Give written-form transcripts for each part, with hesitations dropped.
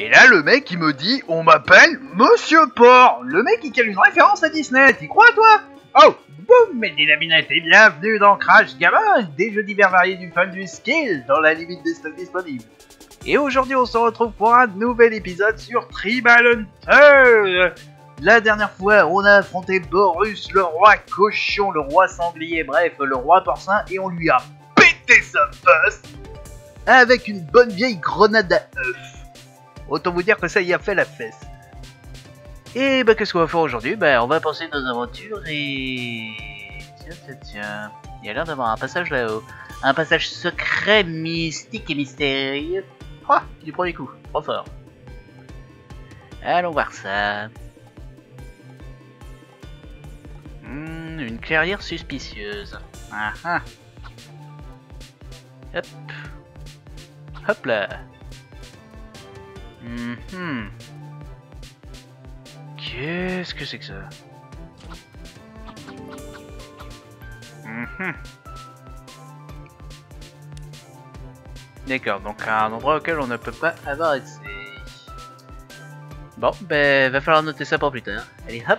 Et là, le mec, il me dit, on m'appelle Monsieur Porc. Le mec, il cale une référence à Disney, t'y crois, toi? Oh, boum, mes dynaminettes, et bienvenue dans Crash Gamin, des jeux divers variés du fun du skill, dans la limite des stocks disponibles. Et aujourd'hui, on se retrouve pour un nouvel épisode sur Tribal Hunter. La dernière fois, on a affronté Borus, le roi cochon, le roi sanglier, bref, le roi porcin, et on lui a pété sa face avec une bonne vieille grenade à œufs. Autant vous dire que ça y a fait la fesse. Et bah qu'est-ce qu'on va faire aujourd'hui? Bah on va penser nos aventures et... Tiens. Il y a l'air d'avoir un passage là-haut. Un passage secret, mystique et mystérieux. Ah, du premier coup, trop fort. Allons voir ça. Une clairière suspicieuse. Ah ah. Hop. Hop là. Qu'est-ce que c'est que ça? D'accord, donc un endroit auquel on ne peut pas avoir accès. Bon, ben va falloir noter ça pour plus tard. Allez, hop.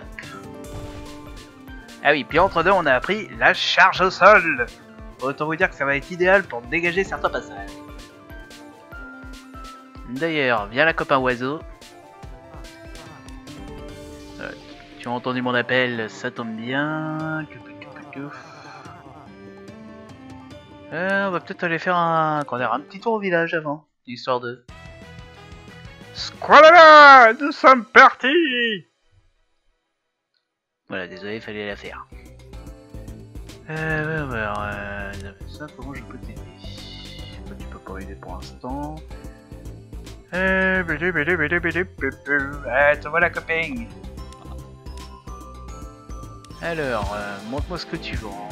Ah oui, puis entre deux, on a appris la charge au sol. Autant vous dire que ça va être idéal pour dégager certains passages. D'ailleurs, viens là, copain oiseau. Tu as entendu mon appel, ça tombe bien. On va peut-être aller faire un petit tour au village avant, histoire de... Squalala, nous sommes partis. Voilà, désolé, il fallait la faire. Ça, comment je peux t'aider? Tu peux pas aider pour l'instant. Ah, te voilà, copain. Alors, montre-moi ce que tu vends.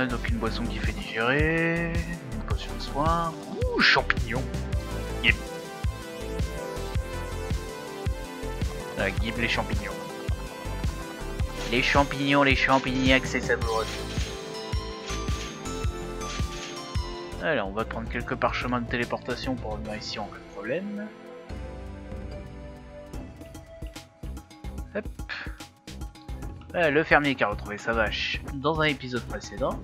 Donc une boisson qui fait digérer, une potion de soin. Ouh, champignons. Yep. Ah, give les champignons. Les champignons, c'est savoureux. Alors, on va prendre quelques parchemins de téléportation pour revenir ici en cas de problème. Hop. Le fermier qui a retrouvé sa vache dans un épisode précédent.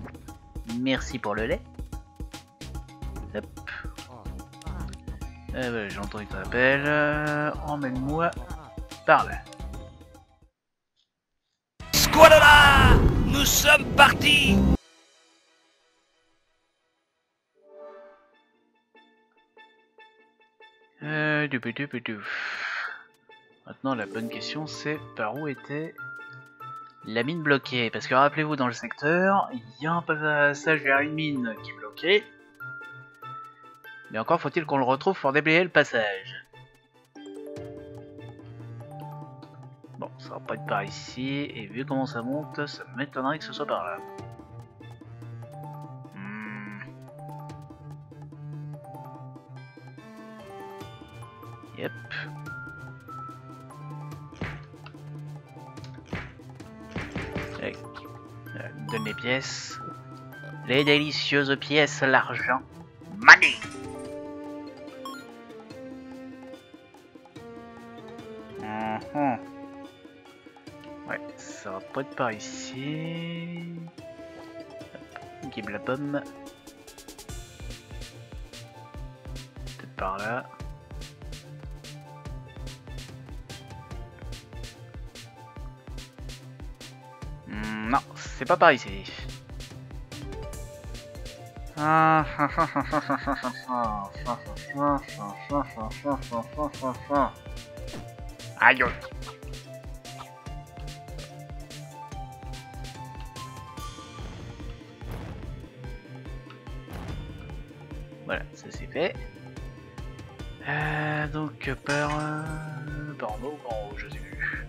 Merci pour le lait. Hop. J'ai entendu ton appel. Emmène-moi par là. Squalala, nous sommes partis. Maintenant, la bonne question, c'est par où était la mine bloquée? Parce que rappelez-vous, dans le secteur, il y a un passage vers une mine qui est bloquée. Mais encore faut-il qu'on le retrouve pour déblayer le passage. Bon, ça va pas être par ici, et vu comment ça monte, ça m'étonnerait que ce soit par là. Yep. Allez. Donne les pièces. Les délicieuses pièces, l'argent. Money! Ouais, ça va pas être par ici. Give la pomme. Peut-être par là. Non, c'est pas par ici. Aïe. Voilà, ça c'est fait. Donc par en haut, en haut, je sais plus.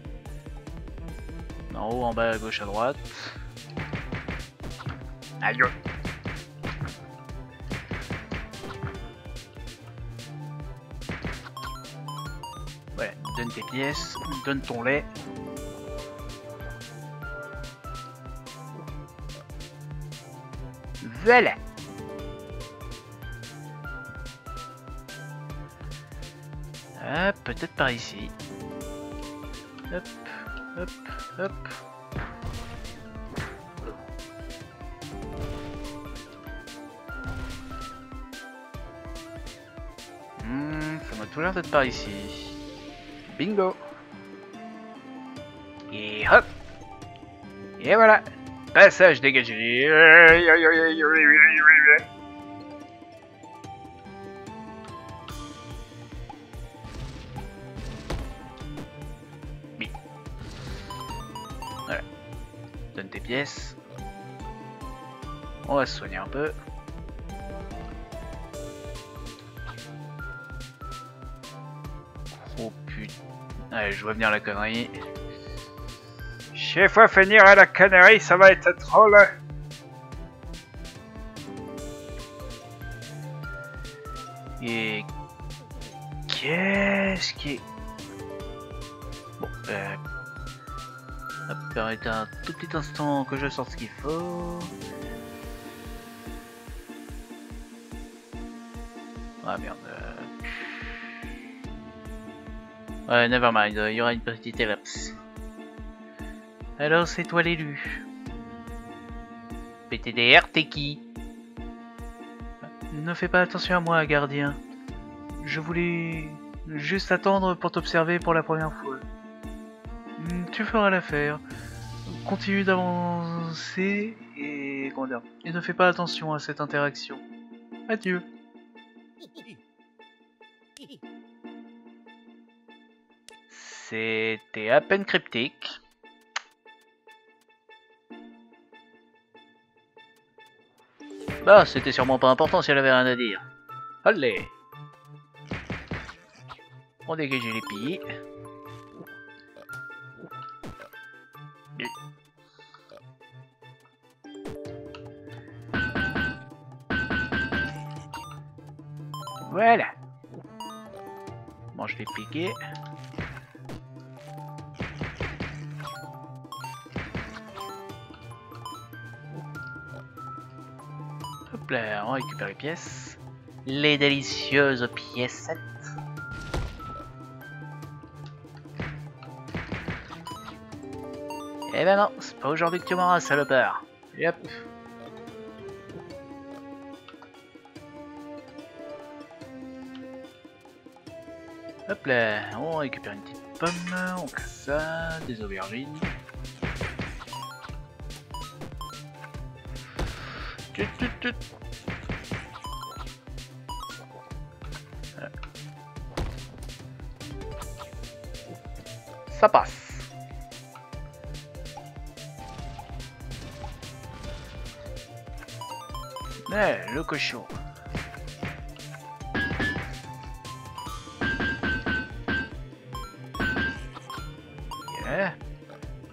En haut, en bas, à gauche, à droite. Aïe. Voilà, donne tes pièces, donne ton lait. Voilà. Ah, peut-être par ici. Hop, hop, hop. Ça m'a tout l'air d'être par ici. Bingo. Et hop. Et voilà. Passage dégagé. Voilà. Donne tes pièces. On va se soigner un peu. Oh putain. Allez, je vois venir la connerie. Chaque fois finir à la connerie, ça va être trop là. Et qu'est-ce qui est... Bon, hop, permettez un tout petit instant que je sorte ce qu'il faut. Ah merde. Ouais, nevermind, il y aura une petite ellipse. Alors c'est toi l'élu. PTDR, t'es qui? Ne fais pas attention à moi, gardien. Je voulais juste attendre pour t'observer pour la première fois. Tu feras l'affaire. Continue d'avancer et... comment dire, et ne fais pas attention à cette interaction. Adieu. C'était à peine cryptique. Bah, c'était sûrement pas important si elle avait rien à dire. Allez. On dégage les pilles. Voilà. Mange les piquets. Hop là, on récupère les pièces. Les délicieuses piécettes. Eh ben non, c'est pas aujourd'hui que tu m'auras, salopard. Yep. Hop là, on récupère une petite pomme, on casse ça, des aubergines. Ça passe. Le cochon. Yeah.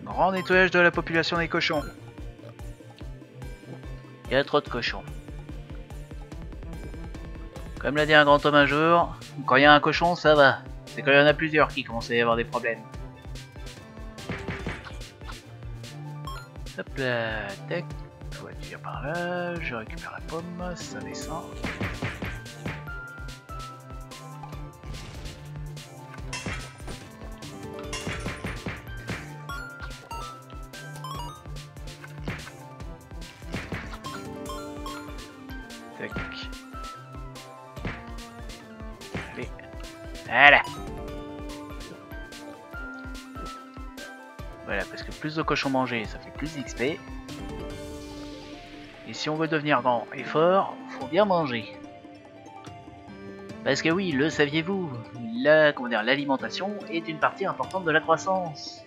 Grand nettoyage de la population des cochons. Il y a trop de cochons. Comme l'a dit un grand homme un jour, quand il y a un cochon, ça va. C'est quand il y en a plusieurs qui commencent à y avoir des problèmes. Hop là, tac. Voiture par là, je récupère la pomme, ça descend. Tac. Allez. Voilà. Voilà, parce que plus de cochons mangés, ça fait plus d'XP. Et si on veut devenir grand et fort, faut bien manger. Parce que oui, le saviez-vous, l'alimentation est une partie importante de la croissance.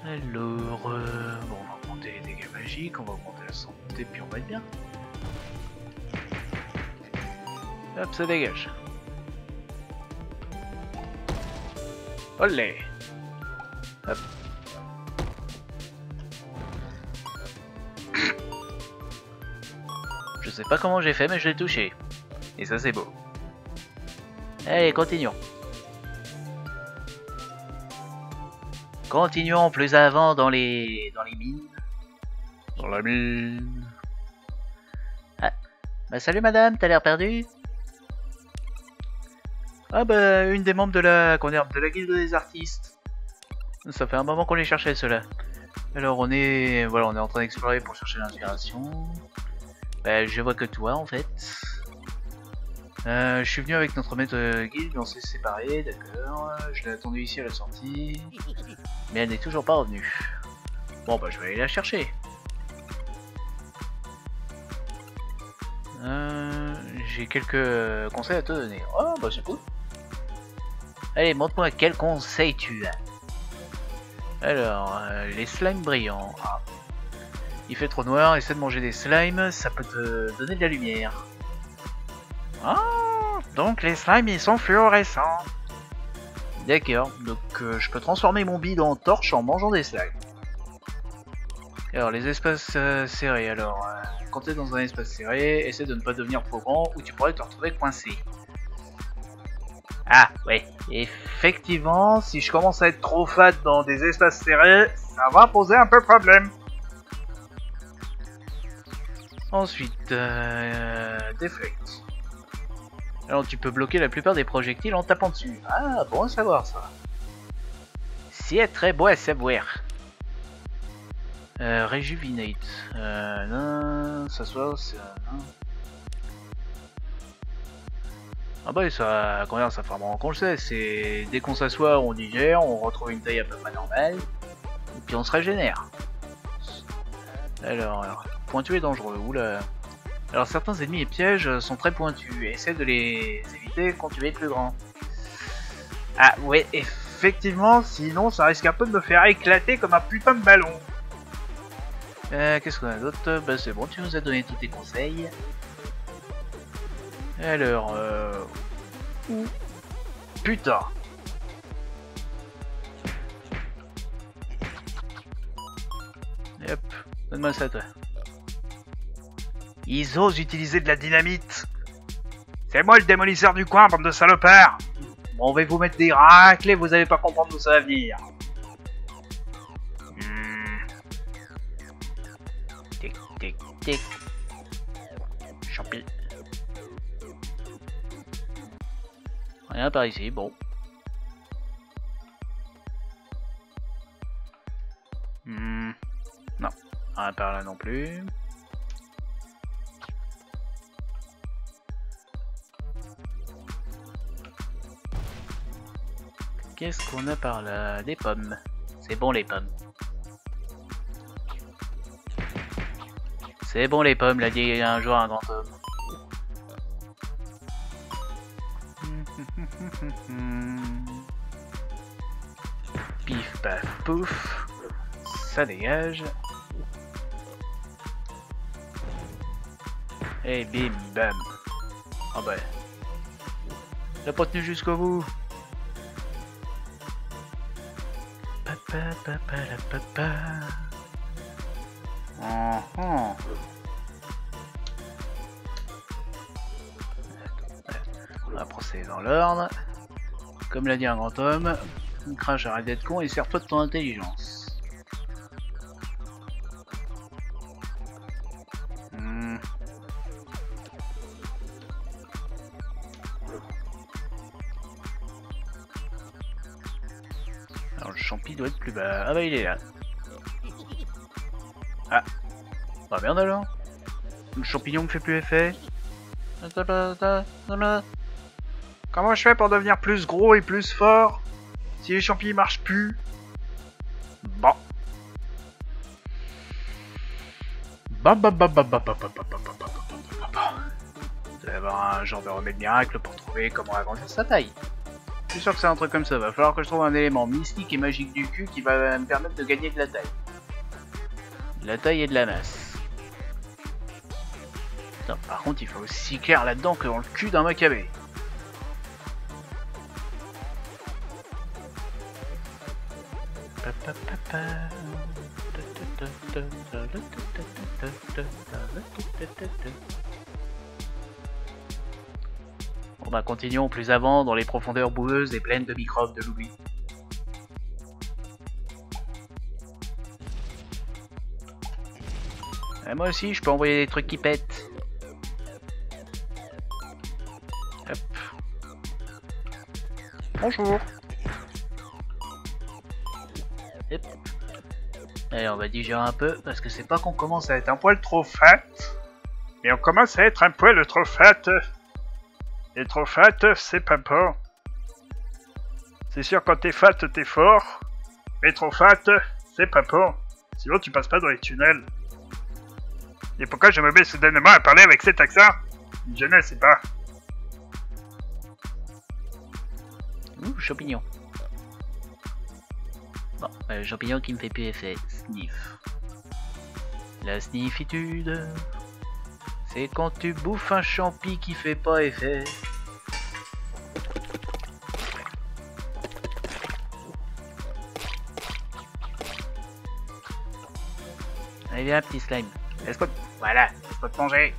Alors, bon, on va augmenter les dégâts magiques, on va augmenter la santé, puis on va être bien. Hop, ça dégage. Olé. Hop. Je sais pas comment j'ai fait, mais je l'ai touché. Et ça, c'est beau. Allez, continuons. Continuons plus avant dans les mines. Dans la mine. Ah, bah salut madame, t'as l'air perdue? Ah bah, une des membres de la guilde des artistes. Ça fait un moment qu'on les cherchait, ceux-là. Alors on est en train d'explorer pour chercher l'inspiration. Bah, je vois que toi en fait. Je suis venu avec notre maître guilde, on s'est séparés, d'accord. Je l'ai attendu ici à la sortie. Mais elle n'est toujours pas revenue. Bon bah je vais aller la chercher. J'ai quelques conseils à te donner. Oh bah c'est cool. Allez, montre-moi quel conseil tu as. Alors, les slimes brillants. Ah. Il fait trop noir, essaie de manger des slimes, ça peut te donner de la lumière. Ah, donc les slimes ils sont fluorescents. D'accord, donc je peux transformer mon bide en torche en mangeant des slimes. Alors les espaces serrés, alors quand tu es dans un espace serré, essaie de ne pas devenir trop grand ou tu pourrais te retrouver coincé. Ah ouais, effectivement, si je commence à être trop fat dans des espaces serrés, ça va poser un peu problème. Ensuite, Deflect. Alors tu peux bloquer la plupart des projectiles en tapant dessus. Ah, bon à savoir ça. C'est très beau à savoir. Rejuvenate. Non, s'asseoir, c'est... non. Ah bah ça, comment ça fait un moment qu'on le sait, c'est dès qu'on s'assoit, on digère, on retrouve une taille à peu près normale, et puis on se régénère. Alors, pointu et dangereux, oula. Alors certains ennemis et pièges sont très pointus, essaie de les éviter quand tu vas être plus grand. Ah ouais, effectivement, sinon ça risque un peu de me faire éclater comme un putain de ballon. Qu'est-ce qu'on a d'autre? Bah c'est bon, tu nous as donné tous tes conseils. Alors, putain. Hop, donne-moi ça toi. Ils osent utiliser de la dynamite. C'est moi le démolisseur du coin, bande de salopards. Bon, on va vous mettre des raclés, vous allez pas comprendre d'où ça va venir. Tic, tic, tic. Champi. Rien par ici, bon. Non, rien par là non plus. Qu'est-ce qu'on a par là? Des pommes. C'est bon les pommes. C'est bon les pommes, l'a dit un jour un grand homme. Pif paf pouf. Ça dégage. Et bim bam. Ah bah. T'as pas tenu jusqu'au bout. On va procéder dans l'ordre. Comme l'a dit un grand homme, Crash, arrête d'être con et sers-toi de ton intelligence. Alors le champi doit être plus bas. Ah bah il est là. Ah. Bah merde alors. Le champignon me fait plus effet. Comment je fais pour devenir plus gros et plus fort si les champignons marchent plus? Bon. Ça va y avoir un genre de remède miracle pour trouver comment agrandir sa taille. Je suis sûr que c'est un truc comme ça. Va falloir que je trouve un élément mystique et magique du cul qui va me permettre de gagner de la taille. De la taille et de la masse. Putain, par contre, il faut aussi clair là-dedans que dans le cul d'un macabé. Bon bah continuons plus avant dans les profondeurs boueuses et pleines de microbes de l'oubli. Moi aussi je peux envoyer des trucs qui pètent. Hop. Bonjour. Hop. Allez, on va digérer un peu parce que c'est pas qu'on commence à être un poil trop fat, mais on commence à être un poil trop fat. Et trop fat, c'est pas bon. C'est sûr, quand t'es fat, t'es fort, mais trop fat, c'est pas bon. Sinon, tu passes pas dans les tunnels. Et pourquoi je me mets soudainement à parler avec cet accent? Je ne sais pas. Ouh, champignon. Bon, champignon qui me fait plus effet. Sniff. La sniffitude, c'est quand tu bouffes un champi qui fait pas effet. Allez, viens, petit slime. Laisse-moi... Voilà, laisse-moi te manger.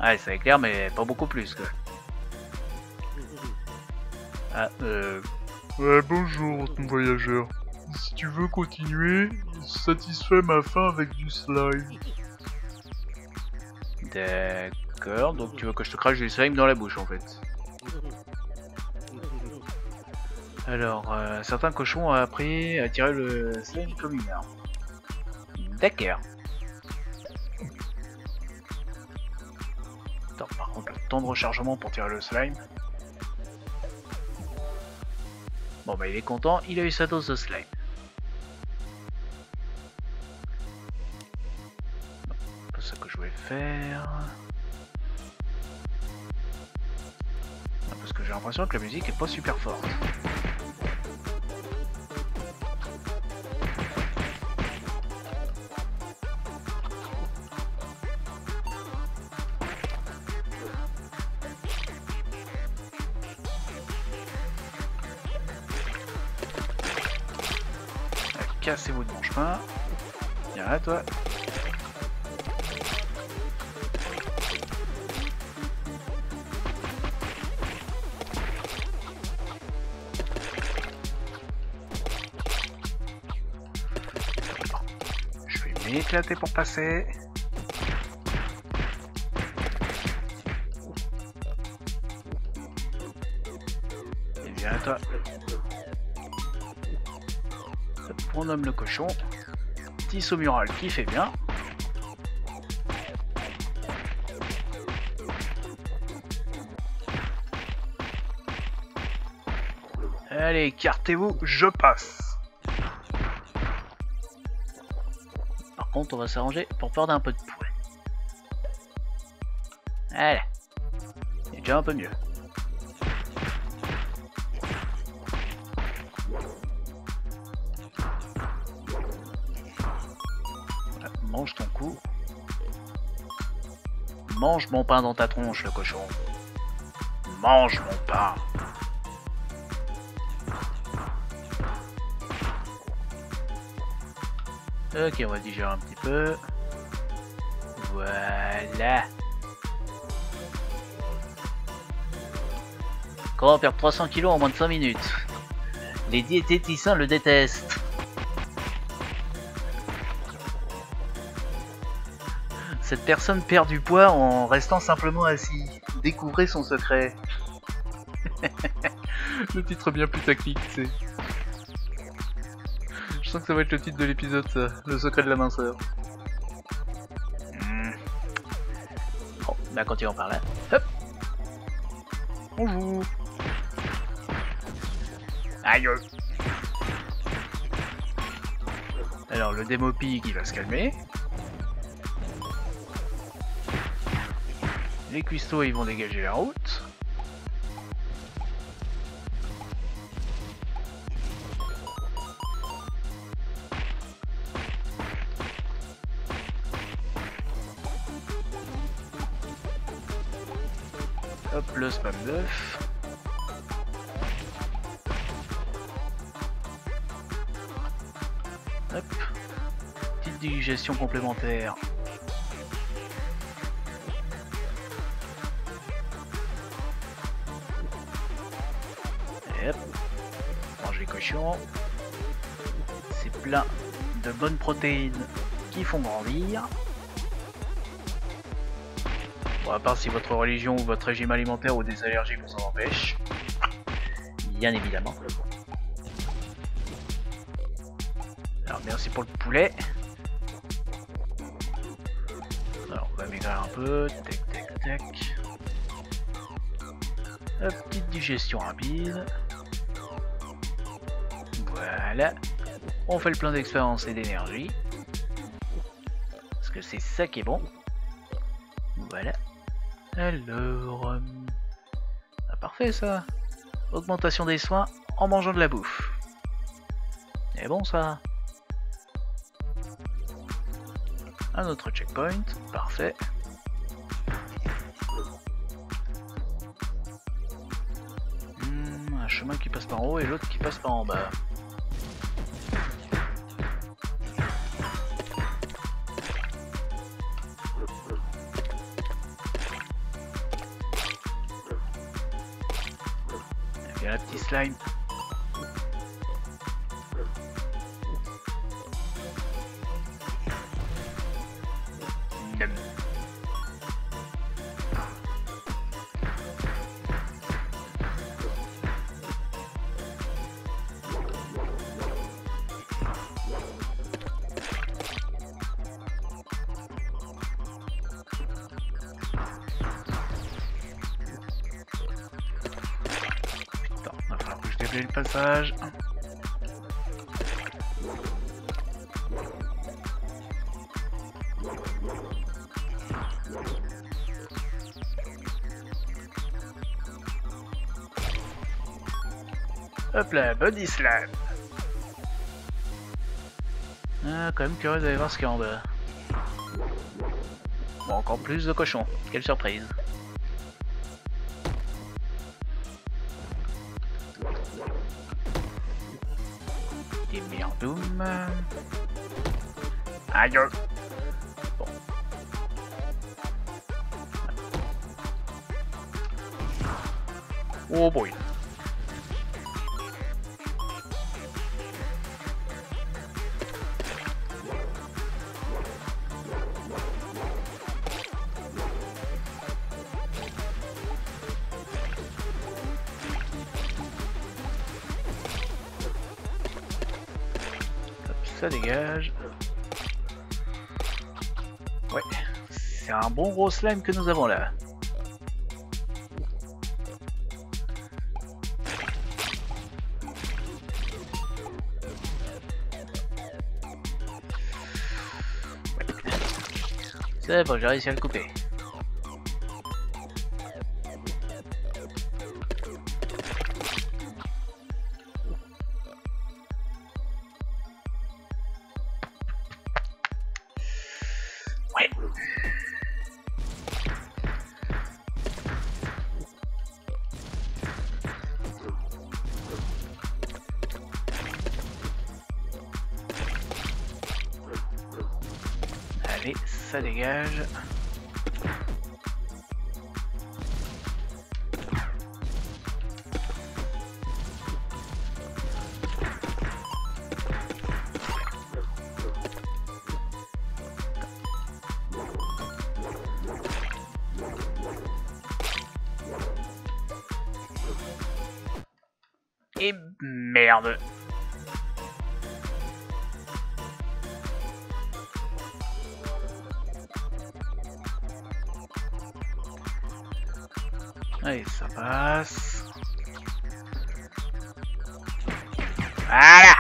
Ouais, ça éclaire, mais pas beaucoup plus, quoi. Ah, Ouais, bonjour, ton voyageur. Si tu veux continuer, satisfais ma faim avec du slime. D'accord, donc tu veux que je te crache du slime dans la bouche, en fait. Alors, certains cochons ont appris à tirer le slime comme une arme. D'accord. Attends, par contre, le temps de rechargement pour tirer le slime. Bon bah il est content, il a eu sa dose de slime. C'est pas ça que je voulais faire. Parce que j'ai l'impression que la musique est pas super forte. Cassez-vous de mon chemin. Viens là, toi. Je vais m'éclater pour passer. Et viens là, toi. On nomme le cochon. Petit saut mural qui fait bien. Allez, écartez-vous, je passe. Par contre, on va s'arranger pour perdre un peu de poids. Allez. C'est déjà un peu mieux. Mange ton coup. Mange mon pain dans ta tronche, le cochon. Mange mon pain. Ok, on va digérer un petit peu. Voilà. Comment perdre 300 kilos en moins de 5 minutes? Les diététiciens le détestent. Cette personne perd du poids en restant simplement assis. Découvrez son secret. Le titre bien putaclic, tu sais. Je sens que ça va être le titre de l'épisode, ça. Le secret de la minceur. Bon, bah continuons par là. Hop. Bonjour. Aïe. Alors le démopi qui va se calmer. Les cuistots ils vont dégager la route. Hop, le spam d'œuf. Hop. Petite digestion complémentaire. Et hop. Mange les cochons. C'est plein de bonnes protéines qui font grandir. Bon, à part si votre religion ou votre régime alimentaire ou des allergies vous en empêchent. Bien évidemment. Alors merci pour le poulet. Alors on va maigrir un peu. Tac tac tac. Hop, petite digestion rapide. Voilà. On fait le plein d'expérience et d'énergie. Parce que c'est ça qui est bon. Voilà. Alors... ah, parfait ça. Augmentation des soins en mangeant de la bouffe. C'est bon ça. Un autre checkpoint. Parfait. Un chemin qui passe par en haut et l'autre qui passe par en bas. Il y a la petite slime. Le passage. Hop là, body slam. Ah, quand même curieux d'aller voir ce qu'il y a en bas. Bon, encore plus de cochons. Quelle surprise. Des merdoum. Aïe. Bon. Oh boy. Ça dégage. Ouais, c'est un bon gros slime que nous avons là. Ouais. C'est bon, j'ai réussi à le couper. Allez, ça dégage. Et merde. Allez, ça passe. Voilà.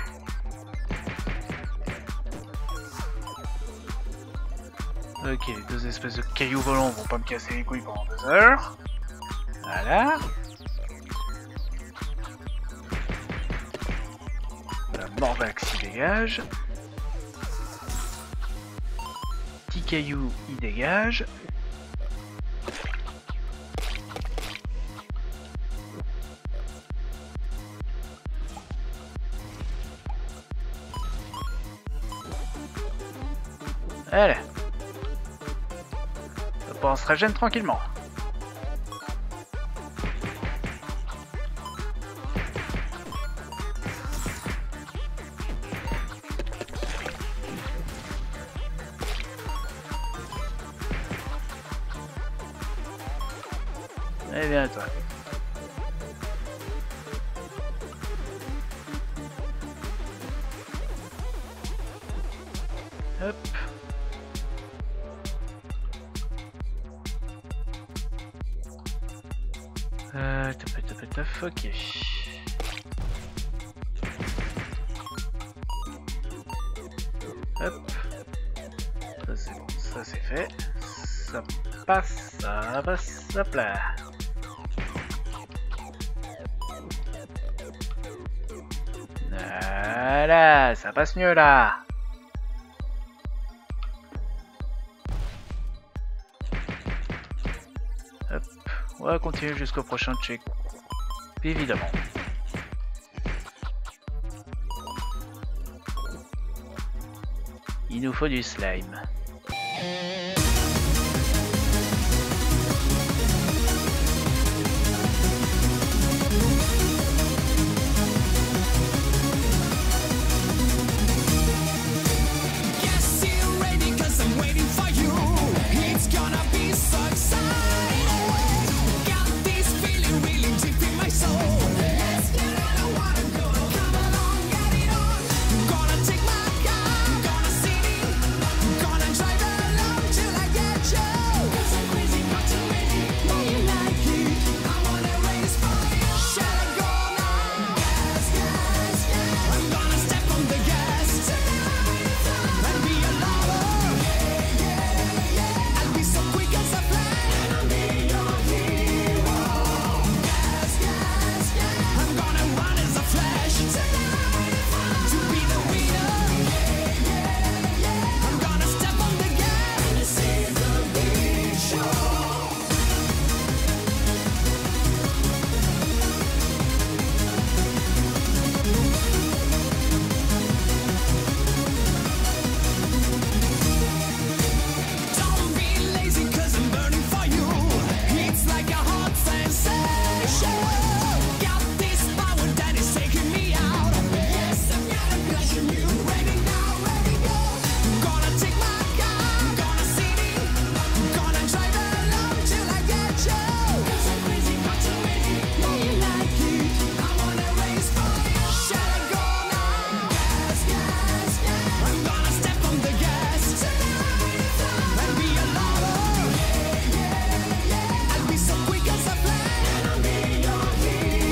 Ok, les deux espèces de cailloux volants vont pas me casser les couilles pendant 2 heures. Voilà. La Morvax il dégage. Petit caillou il dégage. Allez. On se régène tranquillement. Allez, viens toi. Hop. Taf, ok. Hop. Ça c'est fait. Ça passe, hop là. Voilà, ça passe mieux là. Hop, on va continuer jusqu'au prochain check. Évidemment. Il nous faut du slime.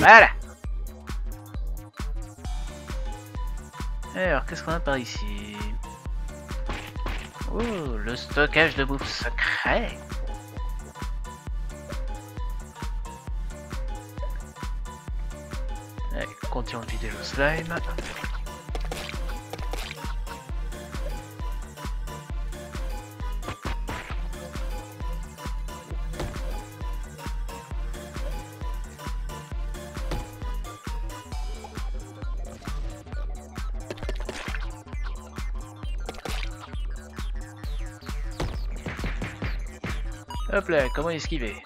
Voilà. Alors, qu'est-ce qu'on a par ici? Oh, le stockage de bouffe secret. Allez, continuons de vider le slime. Hop là, comment esquiver?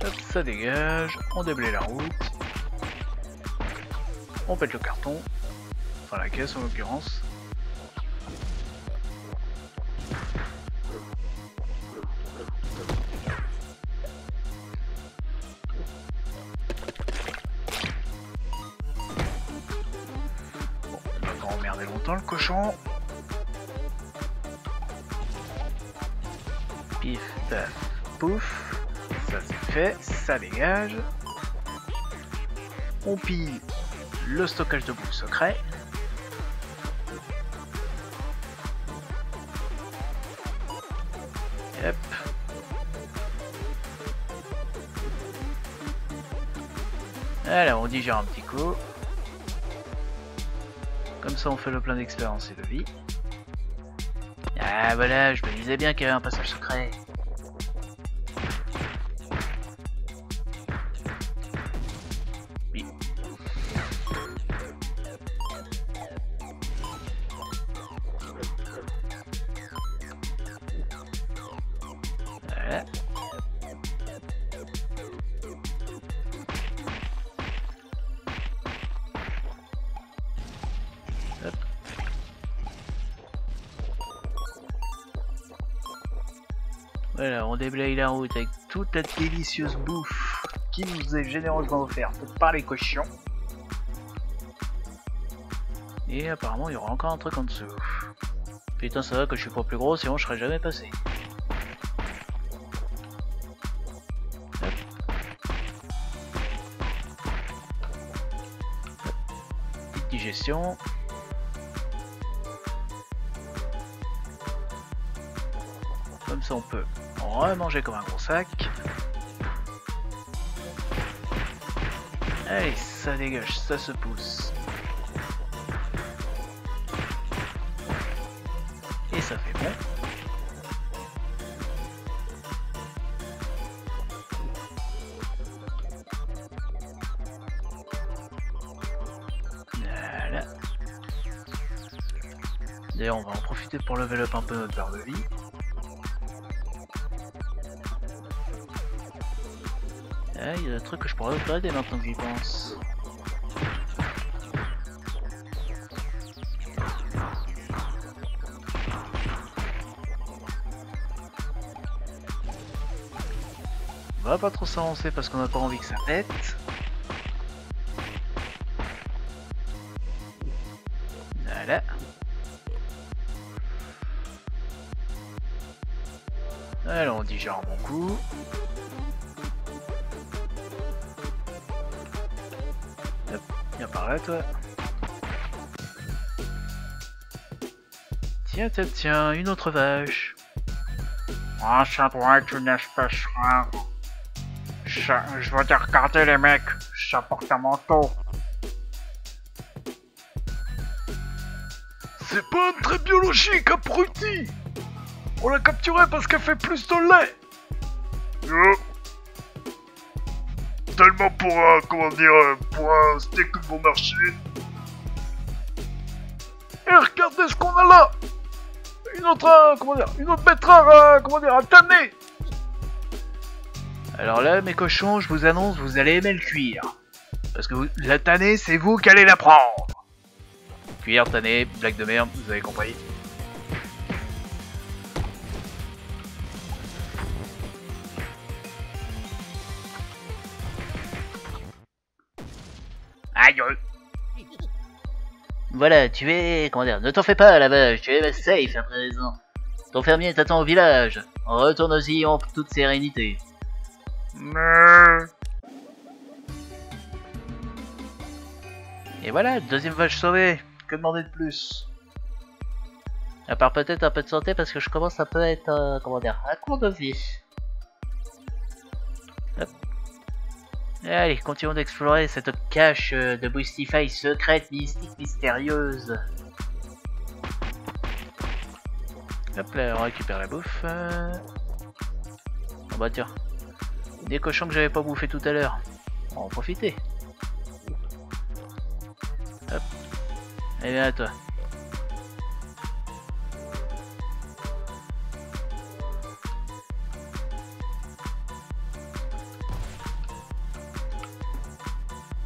Hop, ça dégage, on déblaye la route. On pète le carton, enfin la caisse en l'occurrence. Longtemps le cochon. Pif, paf, pouf. Ça c'est fait, ça dégage. On pille le stockage de bouffe secret. Hop. Alors on digère un petit coup. Comme ça on fait le plein d'expérience et de vie. Ah voilà, je me disais bien qu'il y avait un passage secret. Oui. Voilà. Voilà, on déblaye la route avec toute la délicieuse bouffe qui nous est généreusement offerte par les cochons. Et apparemment il y aura encore un truc en dessous. Putain, ça va que je suis pas plus gros, sinon je serais jamais passé. Hop. Hop. Petite digestion. Comme ça on peut remanger comme un gros sac. Allez, ça dégage, ça se pousse. Et ça fait bon. Voilà. D'ailleurs, on va en profiter pour level up un peu notre barre de vie. Ah, il y a des trucs que je pourrais upgrader maintenant que j'y pense. On va pas trop s'avancer parce qu'on n'a pas envie que ça pète. Voilà. Alors on digère un bon coup. Hop, viens par là toi. Tiens, tiens, tiens, une autre vache. Ah, ça doit être une espèce rare. Je veux dire, regardez les mecs, ça porte un manteau. C'est pas un trait biologique, abruti! On l'a capturée parce qu'elle fait plus de lait! Tellement pour un, pour un steak bon marché. Et regardez ce qu'on a là! Une autre, une autre bête rare, à tanner! Alors là, mes cochons, je vous annonce, vous allez aimer le cuir. Parce que la tannée, c'est vous qui allez la prendre. Cuir, tannée, blague de merde, vous avez compris. Aïe. Voilà, tu es... comment dire, ne t'en fais pas la vache, tu es safe à présent. Ton fermier t'attend au village. Retourne-y en toute sérénité. Et voilà, deuxième vache sauvée. Que demander de plus? À part peut-être un peu de santé parce que je commence à peu être, comment dire, à court de vie. Hop. Allez, continuons d'explorer cette cache de Boostify secrète, mystique, mystérieuse. Hop là, on récupère la bouffe. Oh bah tiens. Des cochons que j'avais pas bouffé tout à l'heure. On va en profiter. Hop. Allez, viens à toi.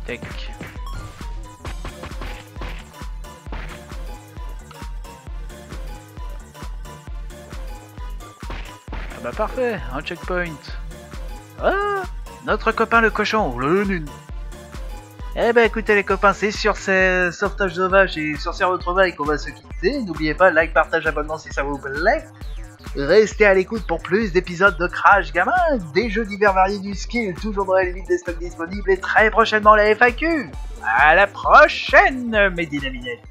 Tac. Ah bah parfait, un checkpoint. Ah, notre copain le cochon, le nul. Eh ben écoutez les copains, c'est sur ces sauvetages de vaches et sur ces retrouvailles qu'on va se quitter. N'oubliez pas, like, partage, abonnement si ça vous plaît. Restez à l'écoute pour plus d'épisodes de Crash Gamin, des jeux divers variés du skill, toujours dans la limite des stocks disponibles et très prochainement la FAQ. À la prochaine mes dynaminettes.